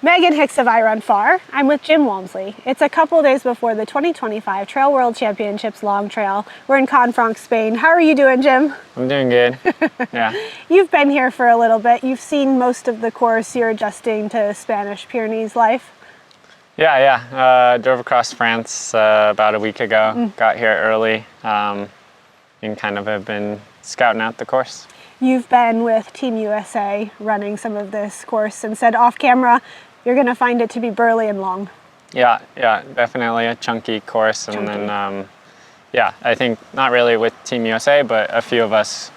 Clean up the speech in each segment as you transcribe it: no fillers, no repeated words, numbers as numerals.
Megan Hicks of I Run Far. I'm with Jim Walmsley. It's a couple days before the 2025 Trail World Championships Long Trail. We're in Confranc, Spain. How are you doing, Jim? I'm doing good. Yeah. You've been here for a little bit. You've seen most of the course. You're adjusting to Spanish Pyrenees life. Yeah. Drove across France about a week ago. Got here early and kind of have been scouting out the course. You've been with Team USA running some of this course and said off camera you're going to find it to be burly and long. Yeah, definitely a chunky course. And then, I think not really with Team USA, but a few of us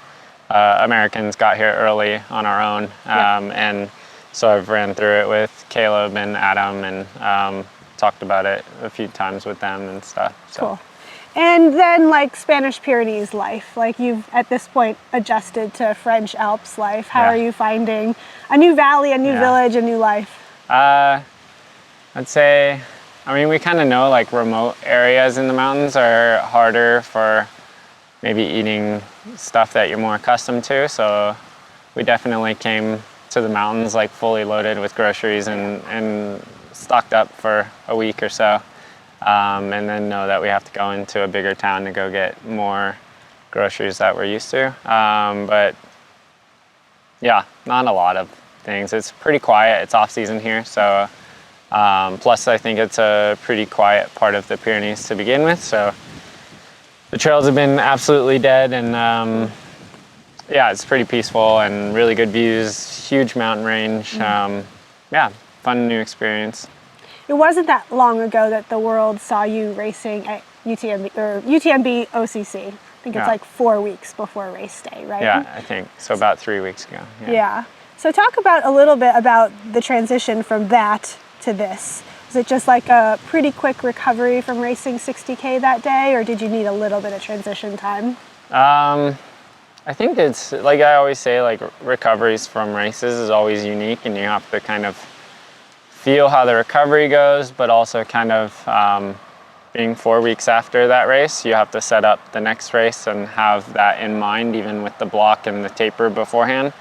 Americans got here early on our own. And so I've ran through it with Caleb and Adam and talked about it a few times with them and stuff. So. Cool. And then like Spanish Pyrenees life, like you've at this point adjusted to French Alps life. How are you finding a new valley, a new village, a new life? I'd say, we kind of know like remote areas in the mountains are harder for maybe eating stuff that you're more accustomed to. So we definitely came to the mountains like fully loaded with groceries and stocked up for a week or so. And then know that we have to go into a bigger town to go get more groceries that we're used to. But yeah, not a lot of things. It's pretty quiet. It's off season here. So plus I think it's a pretty quiet part of the Pyrenees to begin with. So the trails have been absolutely dead and it's pretty peaceful and really good views, huge mountain range. Fun new experience. It wasn't that long ago that the world saw you racing at UTMB OCC. I think it's like 4 weeks before race day, right? Yeah, I think. So about 3 weeks ago. Yeah. So talk about a little bit about the transition from that to this. Was it just like a pretty quick recovery from racing 60K that day, or did you need a little bit of transition time? I think it's, like I always say, like recoveries from races is always unique and you have to kind of feel how the recovery goes, but also kind of being 4 weeks after that race, you have to set up the next race and have that in mind, even with the block and the taper beforehand.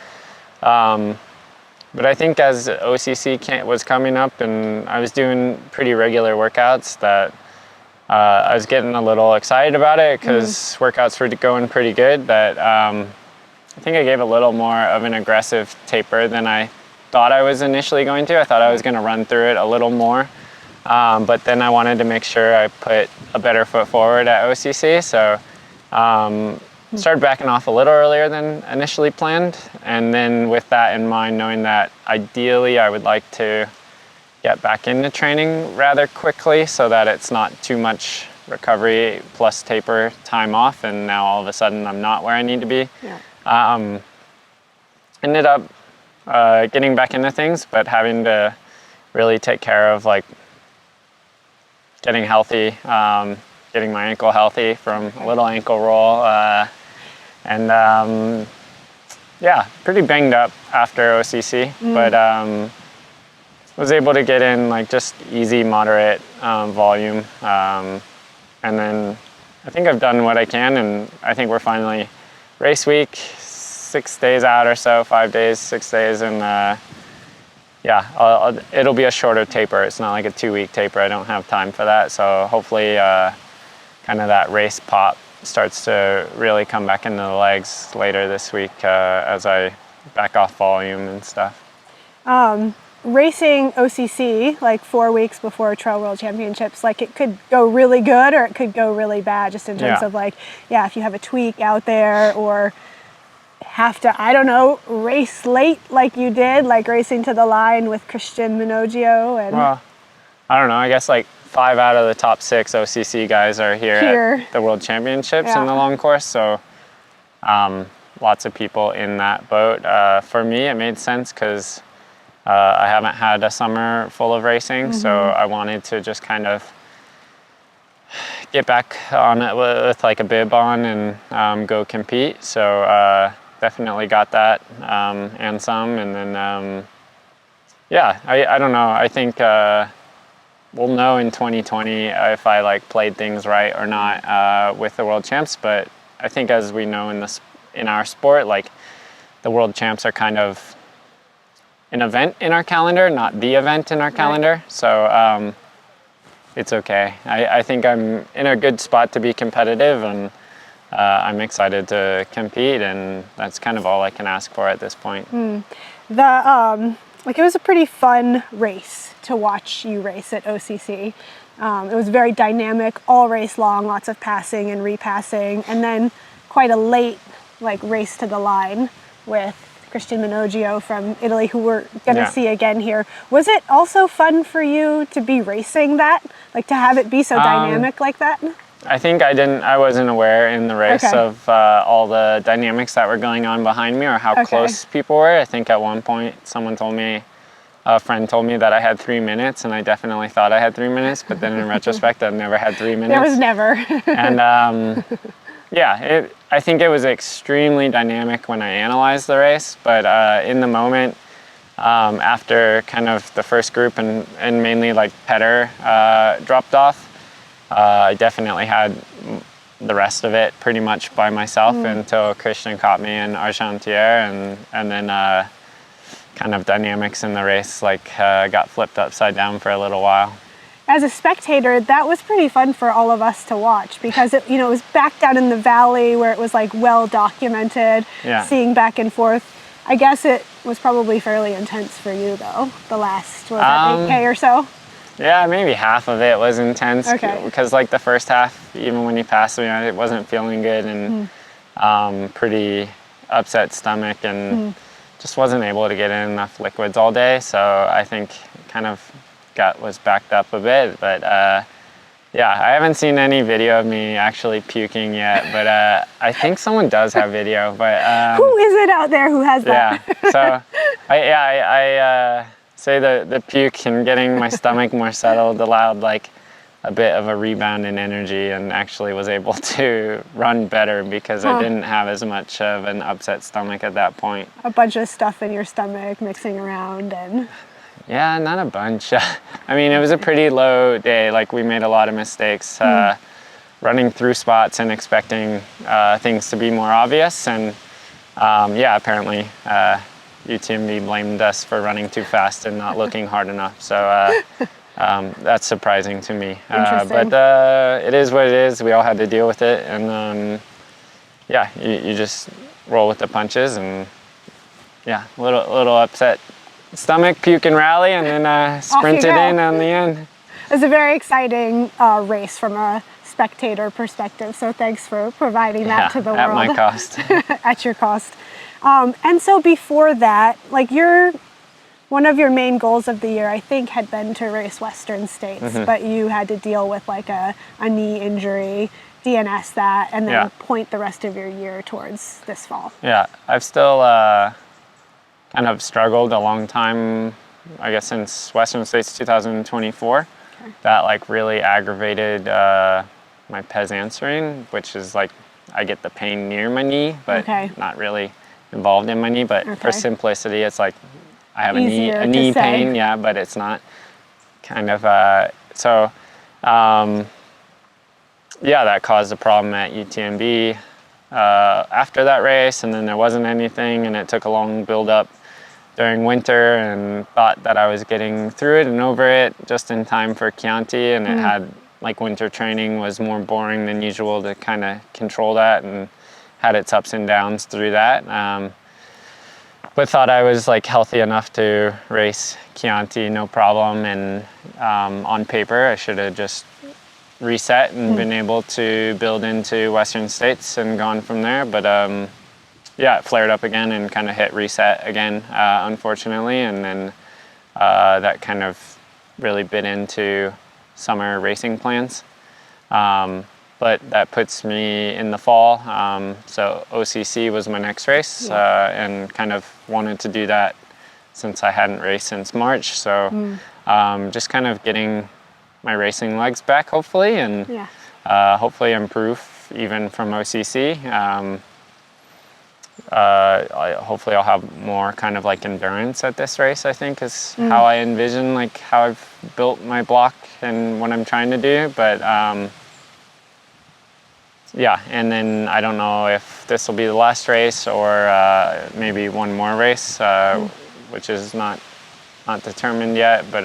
But I think as OCC was coming up and I was doing pretty regular workouts that I was getting a little excited about it because workouts were going pretty good, that I think I gave a little more of an aggressive taper than I thought I was initially going to. I thought I was going to run through it a little more, but then I wanted to make sure I put a better foot forward at OCC, so started backing off a little earlier than initially planned, and then with that in mind, knowing that ideally I would like to get back into training rather quickly so that it's not too much recovery plus taper time off and now all of a sudden I'm not where I need to be. Ended up getting back into things, but having to really take care of like getting healthy, getting my ankle healthy from a little ankle roll, and pretty banged up after OCC, but was able to get in like just easy, moderate volume, and then I think I've done what I can, and I think we're finally race week, 6 days out or so, 5 days, 6 days, and it'll be a shorter taper. It's not like a 2 week taper. I don't have time for that, so hopefully kind of that race pop starts to really come back into the legs later this week as I back off volume and stuff. Racing OCC like 4 weeks before Trail World Championships, like it could go really good or it could go really bad, just in terms of like, if you have a tweak out there or have to, I don't know, race late like you did, like racing to the line with Christian Minogio. And well, I don't know, I guess like 5 out of the top 6 OCC guys are here at the World Championships in the long course, so lots of people in that boat. For me, it made sense because I haven't had a summer full of racing, so I wanted to just kind of get back on it with like a bib on and go compete. So definitely got that and some, and then I don't know. I think we'll know in 2020 if I like played things right or not with the World Champs. But I think as we know in our sport, like the World Champs are kind of an event in our calendar, not the event in our calendar. So it's okay. I think I'm in a good spot to be competitive, and I'm excited to compete, and that's kind of all I can ask for at this point. Like, it was a pretty fun race to watch you race at OCC. It was very dynamic all race long, lots of passing and repassing, and then quite a late race to the line with Christian Minoggio from Italy, who we're going to see again here. Was it also fun for you to be racing that, to have it be so dynamic like that? I think I wasn't aware in the race of all the dynamics that were going on behind me, or how close people were. I think at one point a friend told me that I had 3 minutes, and I definitely thought I had 3 minutes, but then in retrospect, I've never had 3 minutes. There was never. And yeah, I think it was extremely dynamic when I analyzed the race, but in the moment, after kind of the first group and mainly Petter dropped off, I definitely had the rest of it pretty much by myself until Christian caught me in Argentière, and then kind of dynamics in the race got flipped upside down for a little while. As a spectator, that was pretty fun for all of us to watch, because it was back down in the valley where it was well documented, seeing back and forth. I guess it was probably fairly intense for you though, the last 8K or so? Yeah, maybe half of it was intense, because the first half, even when you passed me, I wasn't feeling good, and pretty upset stomach, and just wasn't able to get in enough liquids all day. So I think kind of was backed up a bit, but yeah, I haven't seen any video of me actually puking yet, but I think someone does have video. But who is it out there who has that? Yeah, so I say the puke and getting my stomach more settled allowed a bit of a rebound in energy, and actually was able to run better because I didn't have as much of an upset stomach at that point. A bunch of stuff in your stomach mixing around and... Yeah, not a bunch. I mean, it was a pretty low day. We made a lot of mistakes running through spots and expecting things to be more obvious. And yeah, apparently UTMB blamed us for running too fast and not looking hard enough. So that's surprising to me. But it is what it is. We all had to deal with it. And yeah, you just roll with the punches, and yeah, a little upset stomach, puke and rally, and then sprinted in on the end. It was a very exciting race from a spectator perspective, so thanks for providing that to the world. At my cost. At your cost. And so before that, one of your main goals of the year, I think, had been to race Western States, but you had to deal with a knee injury, DNS that, and then point the rest of your year towards this fall. Yeah, I've still kind of struggled a long time, I guess, since Western States 2024. That really aggravated my pes answering, which is I get the pain near my knee, but not really involved in my knee. But for simplicity, it's I have a knee pain, but it's not kind of so yeah, that caused a problem at UTMB after that race, and then there wasn't anything, and it took a long build up during winter, and thought that I was getting through it and over it just in time for Chianti, and it had winter training was more boring than usual to kind of control that, and had its ups and downs through that. But thought I was healthy enough to race Chianti no problem, and on paper I should have just reset and been able to build into Western States and gone from there. But yeah, it flared up again and kind of hit reset again, unfortunately, and then that kind of really bit into summer racing plans. But that puts me in the fall, so OCC was my next race, and kind of wanted to do that since I hadn't raced since March, so just kind of getting my racing legs back, hopefully, and hopefully improve even from OCC. Hopefully I'll have more kind of endurance at this race, I think, is how I envision how I've built my block and what I'm trying to do. But yeah, and then I don't know if this will be the last race or maybe one more race. which is not determined yet. But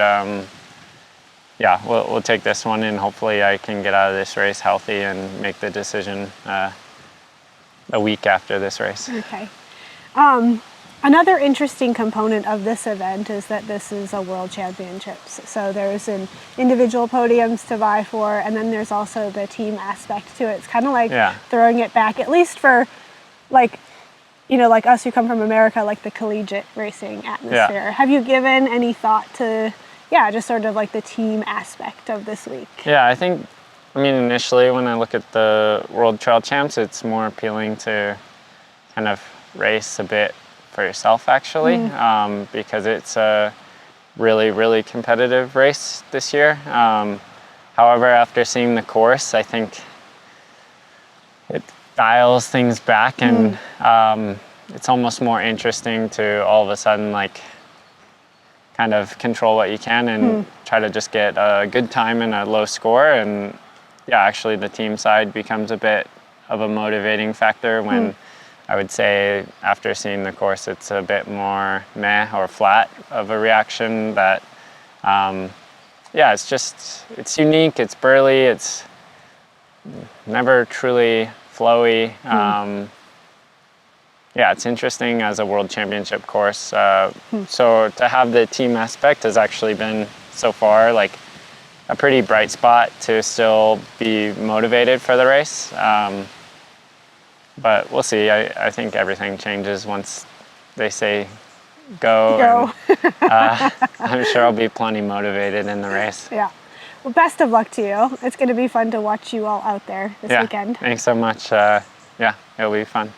yeah, we'll take this one, and hopefully I can get out of this race healthy and make the decision a week after this race. Okay. Another interesting component of this event is that this is a World Championships. So there's an individual podiums to vie for, and then there's also the team aspect to it. It's kind of like throwing it back, at least for like, you know, like us who come from America, like the collegiate racing atmosphere. Yeah. Have you given any thought to, just sort of like the team aspect of this week? Yeah, I think, I mean, initially when I look at the World Trail Champs, it's more appealing to kind of race a bit for yourself, actually, because it's a really, really competitive race this year. However, after seeing the course, I think it dials things back, and it's almost more interesting to all of a sudden like kind of control what you can and try to just get a good time and a low score. And yeah, actually the team side becomes a bit of a motivating factor when I would say after seeing the course, it's a bit more meh or flat of a reaction that, yeah, it's unique, it's burly, it's never truly flowy. Yeah, it's interesting as a World Championship course. So to have the team aspect has actually been so far like a pretty bright spot to still be motivated for the race. But we'll see. I think everything changes once they say go. And, I'm sure I'll be plenty motivated in the race. Yeah. Well, best of luck to you. It's going to be fun to watch you all out there this weekend. Thanks so much. Yeah, it'll be fun.